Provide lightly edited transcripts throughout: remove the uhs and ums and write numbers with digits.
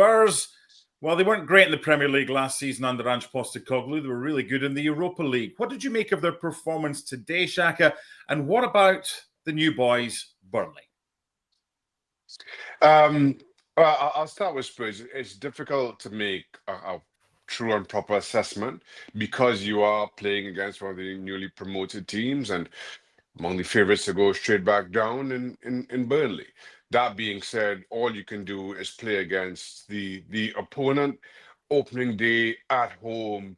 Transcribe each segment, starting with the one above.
Spurs, well, they weren't great in the Premier League last season under Ange Postecoglou. They were really good in the Europa League. What did you make of their performance today, Shaka? And what about the new boys, Burnley? I'll start with Spurs. It's difficult to make a true and proper assessment because you are playing against one of the newly promoted teams and among the favourites to go straight back down in Burnley. That being said, all you can do is play against the opponent, opening day at home,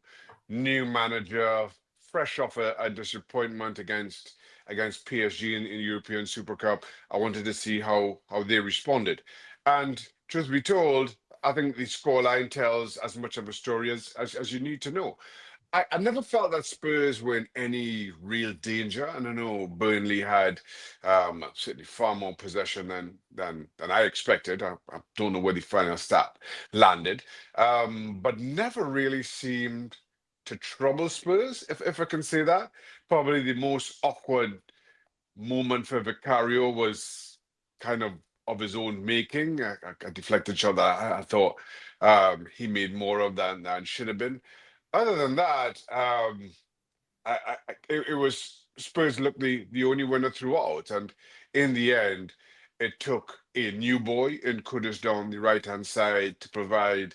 new manager, fresh off a disappointment against PSG in European Super Cup. I wanted to see how they responded. And truth be told, I think the scoreline tells as much of a story as you need to know. I never felt that Spurs were in any real danger, and I know Burnley had certainly far more possession than I expected. I don't know where the final stat landed, but never really seemed to trouble Spurs, if I can say that. Probably the most awkward moment for Vicario was kind of his own making. A deflected shot that I thought he made more of than should have been. Other than that, it was Spurs looked the only winner throughout, and in the end, it took a new boy in Kudus down the right hand side to provide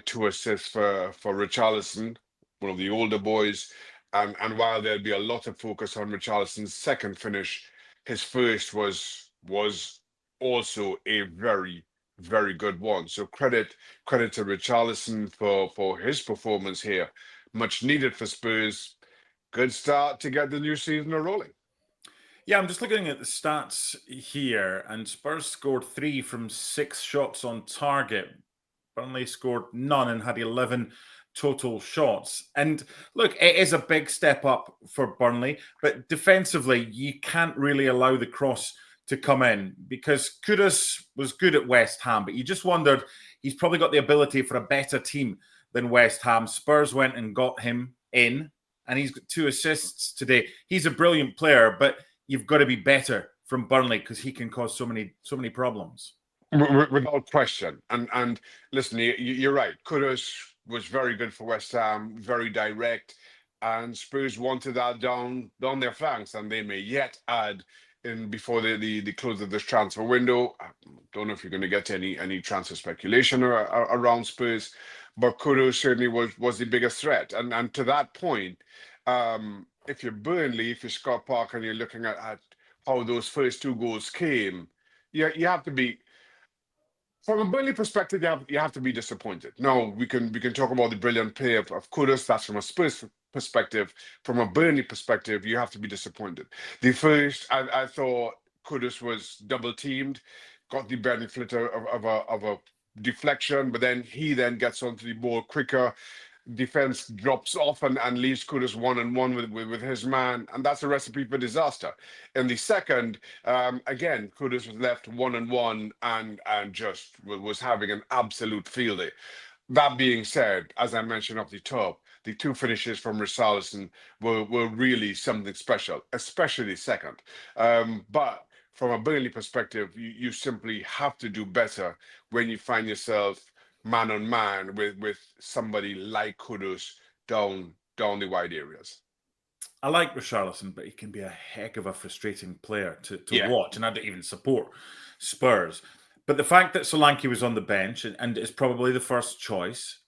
two assists for Richarlison, one of the older boys, and while there'll be a lot of focus on Richarlison's second finish, his first was also a very good one. So credit to Richarlison for his performance here. Much needed for Spurs. Good start to get the new season rolling. Yeah, I'm just looking at the stats here, and Spurs scored 3 from 6 shots on target. Burnley scored none and had 11 total shots. And look, it is a big step up for Burnley, but defensively, you can't really allow the cross to come in because Kudus was good at West Ham, but you just wondered, he's probably got the ability for a better team than West Ham. Spurs went and got him in, and he's got 2 assists today. He's a brilliant player, but you've got to be better from Burnley because he can cause so many problems. Without question. And listen, you're right. Kudus was very good for West Ham, very direct, and Spurs wanted that down their flanks, and they may yet add in before the close of this transfer window. I don't know if you're going to get any transfer speculation around Spurs, but Kudus certainly was the biggest threat. And to that point, if you're Burnley, if you're Scott Parker, and you're looking at how those first 2 goals came, you have to be. From a Burnley perspective, you have to be disappointed. No, we can talk about the brilliant play of Kudus. That's from a Spurs perspective. From a Burnley perspective, you have to be disappointed. The first, I thought Kudus was double teamed, got the benefit of a deflection, but then he gets onto the ball quicker. Defense drops off and leaves Kudus 1-on-1 with his man, and that's a recipe for disaster. In the second, again, Kudus was left 1-on-1 and just was having an absolute field day. That being said, as I mentioned off the top, the 2 finishes from Richarlison were really something special, especially the second. But from a Burnley perspective, you simply have to do better when you find yourself man on man with somebody like Kudus down the wide areas. I like Richarlison, but he can be a heck of a frustrating player to Yeah. watch, and I don't even support Spurs. But the fact that Solanke was on the bench and is probably the first choice,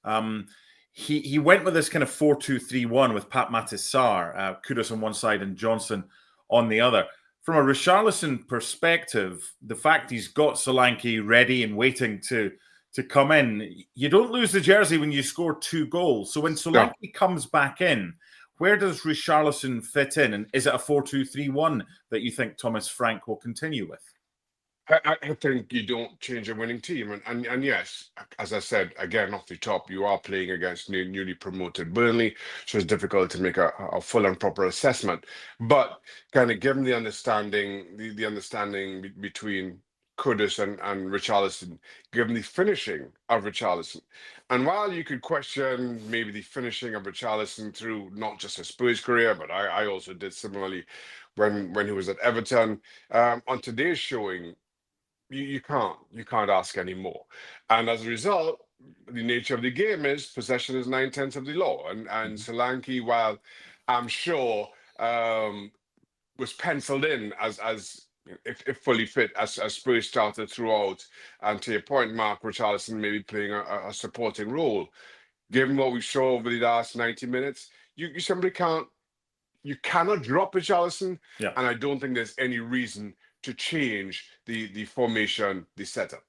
he went with this kind of 4-2-3-1 with Pat Matisar, Kudus on one side and Johnson on the other. From a Richarlison perspective, the fact he's got Solanke ready and waiting to come in, you don't lose the jersey when you score 2 goals. So when Solanke comes back in, where does Richarlison fit in? And is it a 4-2-3-1 that you think Thomas Frank will continue with? I think you don't change a winning team. And yes, as I said, again, off the top, you are playing against newly promoted Burnley, so it's difficult to make a full and proper assessment. But kind of given the understanding, the understanding between Kudus and Richarlison, given the finishing of Richarlison. And while you could question maybe the finishing of Richarlison through not just his Spurs career, but I also did similarly when he was at Everton, on today's showing, you can't ask any more. And as a result, the nature of the game is possession is 9/10 of the law. And Mhm. Solanke, while I'm sure um, was penciled in as if fully fit as Spurs started throughout, and to your point, Mark, Richarlison maybe playing a supporting role. Given what we saw over the last 90 minutes, you simply can't you cannot drop Richarlison, Yeah. and I don't think there's any reason to change the formation, the setup.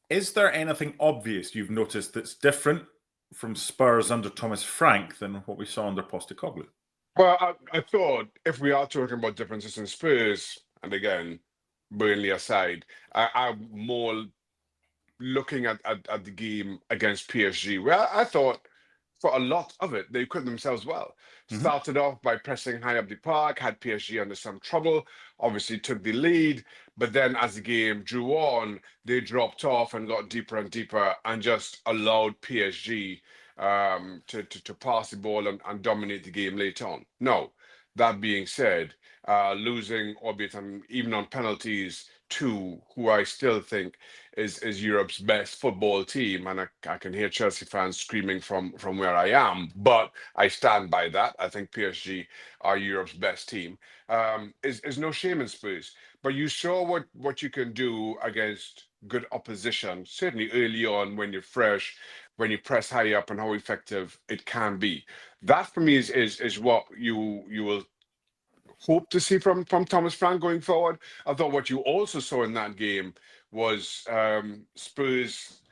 Is there anything obvious you've noticed that's different from Spurs under Thomas Frank than what we saw under Postecoglou? Well, I thought if we are talking about differences in Spurs, and again, Burnley aside, I'm more looking at the game against PSG, where I thought for a lot of it, they equipped themselves well. Mhm. Started off by pressing high up the park, had PSG under some trouble, obviously took the lead, but then as the game drew on, they dropped off and got deeper and deeper and just allowed PSG to pass the ball and dominate the game late on. No, that being said, losing, albeit even on penalties, to who I still think is Europe's best football team, and I can hear Chelsea fans screaming from where I am, but I stand by that. I think PSG are Europe's best team. Is no shame in Spurs, but you saw what you can do against good opposition. Certainly early on when you're fresh, when you press high up, and how effective it can be. That for me is what you will hope to see from Thomas Frank going forward. I thought what you also saw in that game was Spurs.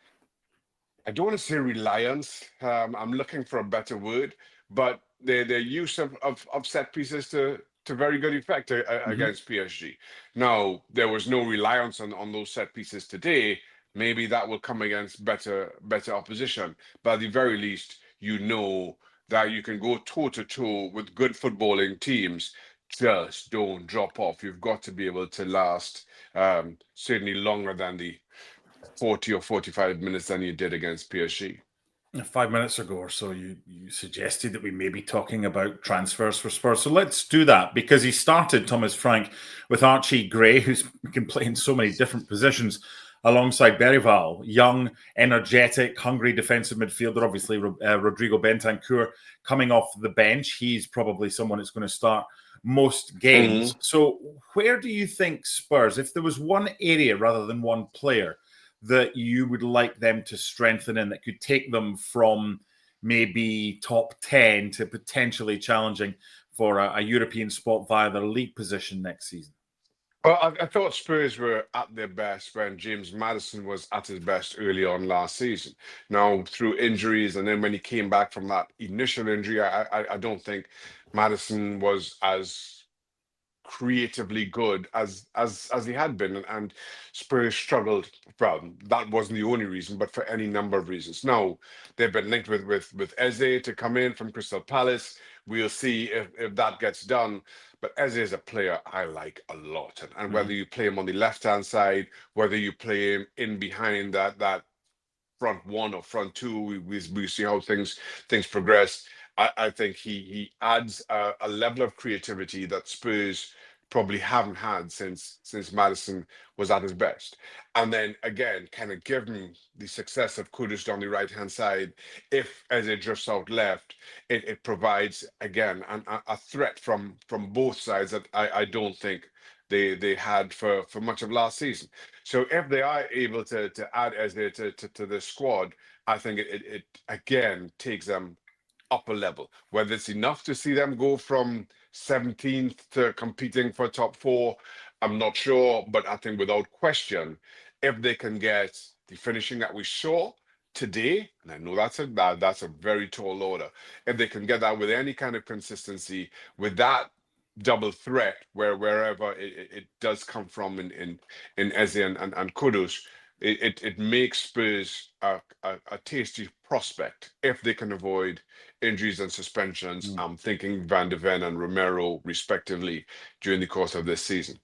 I don't want to say reliance. I'm looking for a better word, but their use of set pieces to very good effect Mhm. against PSG. Now there was no reliance on those set pieces today. Maybe that will come against better opposition, but at the very least, you know that you can go toe to toe with good footballing teams. Just don't drop off. You've got to be able to last certainly longer than the 40 or 45 minutes than you did against PSG. 5 minutes ago or so, you suggested that we may be talking about transfers for Spurs. So let's do that because he started Thomas Frank with Archie Gray, who's can play in so many different positions alongside Berival, young, energetic, hungry defensive midfielder. Obviously, Rodrigo Bentancur coming off the bench. He's probably someone that's going to start most games. Mhm. So where do you think Spurs, if there was one area rather than one player, that you would like them to strengthen in that could take them from maybe top 10 to potentially challenging for a European spot via their league position next season? Well, I thought Spurs were at their best when James Maddison was at his best early on last season. Now, through injuries, and then when he came back from that initial injury, I don't think Maddison was as creatively good as he had been, and Spurs struggled. Well, that wasn't the only reason, but for any number of reasons. Now they've been linked with Eze to come in from Crystal Palace. We'll see if that gets done. But Eze is a player I like a lot, and whether Mhm. you play him on the left hand side, whether you play him in behind that front one or front two. We see how things progress. I think he adds a level of creativity that Spurs probably haven't had since Madison was at his best. And then again, kind of given the success of Kudus down the right hand side, if as it drifts out left, it provides again a threat from both sides that I don't think they had for much of last season. So if they are able to add Eze to the squad, I think it again takes them up a level. Whether it's enough to see them go from 17th to competing for top four, I'm not sure. But I think without question, if they can get the finishing that we saw today, and I know that's a very tall order, if they can get that with any kind of consistency, with that double threat wherever it does come from in Eze and Kudus, it makes Spurs a tasty prospect if they can avoid injuries and suspensions. Mm. I'm thinking Van de Ven and Romero respectively during the course of this season.